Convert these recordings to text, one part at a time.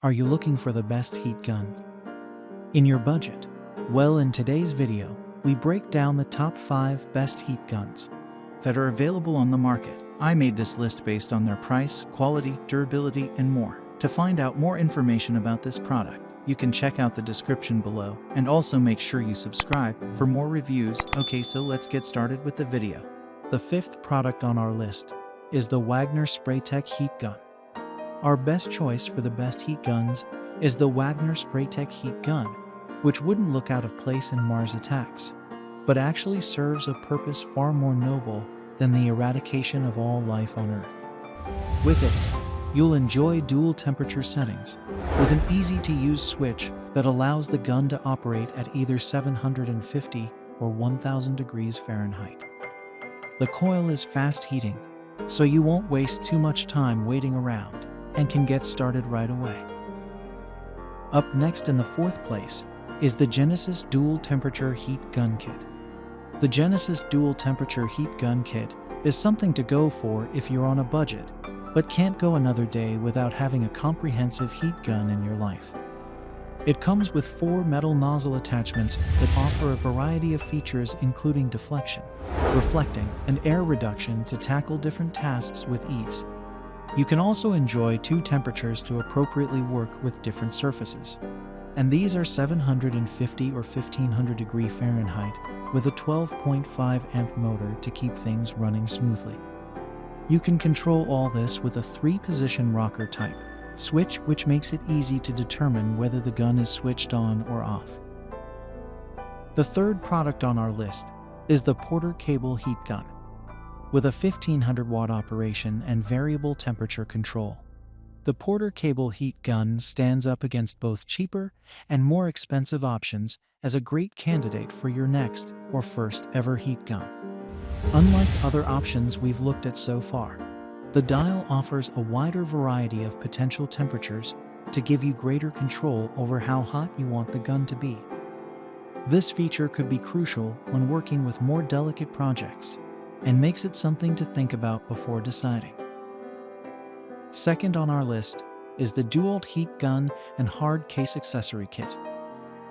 Are you looking for the best heat guns in your budget? Well, in today's video, we break down the top 5 best heat guns that are available on the market. I made this list based on their price, quality, durability, and more. To find out more information about this product, you can check out the description below, and also make sure you subscribe for more reviews. Okay, so let's get started with the video. The 5th product on our list is the Wagner Spraytech heat gun. Our best choice for the best heat guns is the Wagner Spraytech heat gun, which wouldn't look out of place in Mars attacks, but actually serves a purpose far more noble than the eradication of all life on Earth. With it, you'll enjoy dual temperature settings with an easy-to-use switch that allows the gun to operate at either 750 or 1000 degrees Fahrenheit. The coil is fast heating, so you won't waste too much time waiting around and can get started right away. Up next in the 4th place is the Genesis Dual Temperature Heat Gun Kit. The Genesis Dual Temperature Heat Gun Kit is something to go for if you're on a budget, but can't go another day without having a comprehensive heat gun in your life. It comes with 4 metal nozzle attachments that offer a variety of features including deflection, reflecting, and air reduction to tackle different tasks with ease. You can also enjoy 2 temperatures to appropriately work with different surfaces, and these are 750 or 1500 degree Fahrenheit with a 12.5 amp motor to keep things running smoothly. You can control all this with a 3-position rocker type switch, which makes it easy to determine whether the gun is switched on or off. The 3rd product on our list is the Porter Cable Heat Gun. With a 1500 watt operation and variable temperature control, the Porter Cable Heat Gun stands up against both cheaper and more expensive options as a great candidate for your next or first ever heat gun. Unlike other options we've looked at so far, the dial offers a wider variety of potential temperatures to give you greater control over how hot you want the gun to be. This feature could be crucial when working with more delicate projects, and makes it something to think about before deciding. Second on our list is the DEWALT Heat Gun and Hard Case Accessory Kit.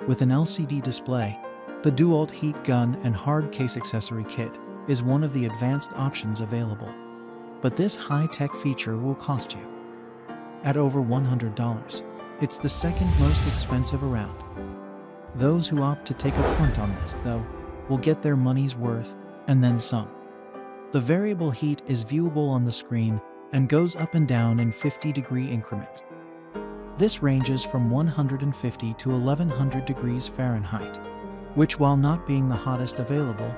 With an LCD display, the DEWALT Heat Gun and Hard Case Accessory Kit is one of the advanced options available, but this high-tech feature will cost you. At over $100, it's the 2nd most expensive around. Those who opt to take a punt on this, though, will get their money's worth and then some. The variable heat is viewable on the screen and goes up and down in 50-degree increments. This ranges from 150 to 1100 degrees Fahrenheit, which, while not being the hottest available,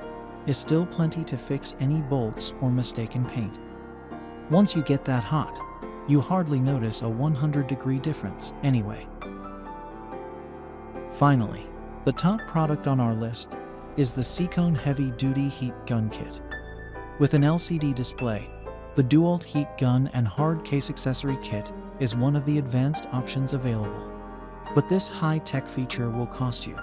is still plenty to fix any bolts or mistaken paint. Once you get that hot, you hardly notice a 100-degree difference anyway. Finally, the top product on our list is the SEEKONE Heavy Duty Heat Gun Kit. With an LCD display, the DEWALT Heat Gun and Hard Case Accessory Kit is one of the advanced options available, but this high-tech feature will cost you.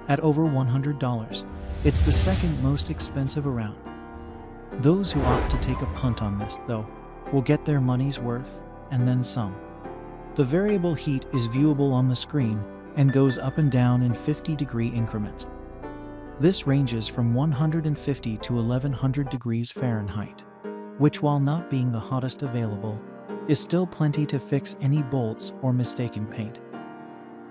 At over $100, it's the 2nd most expensive around. Those who opt to take a punt on this, though, will get their money's worth and then some. The variable heat is viewable on the screen and goes up and down in 50-degree increments. This ranges from 150 to 1100 degrees Fahrenheit, which, while not being the hottest available, is still plenty to fix any bolts or mistaken paint.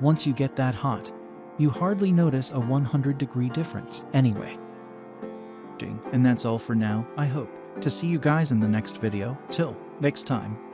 Once you get that hot, you hardly notice a 100-degree difference anyway. And that's all for now. I hope to see you guys in the next video. Till next time.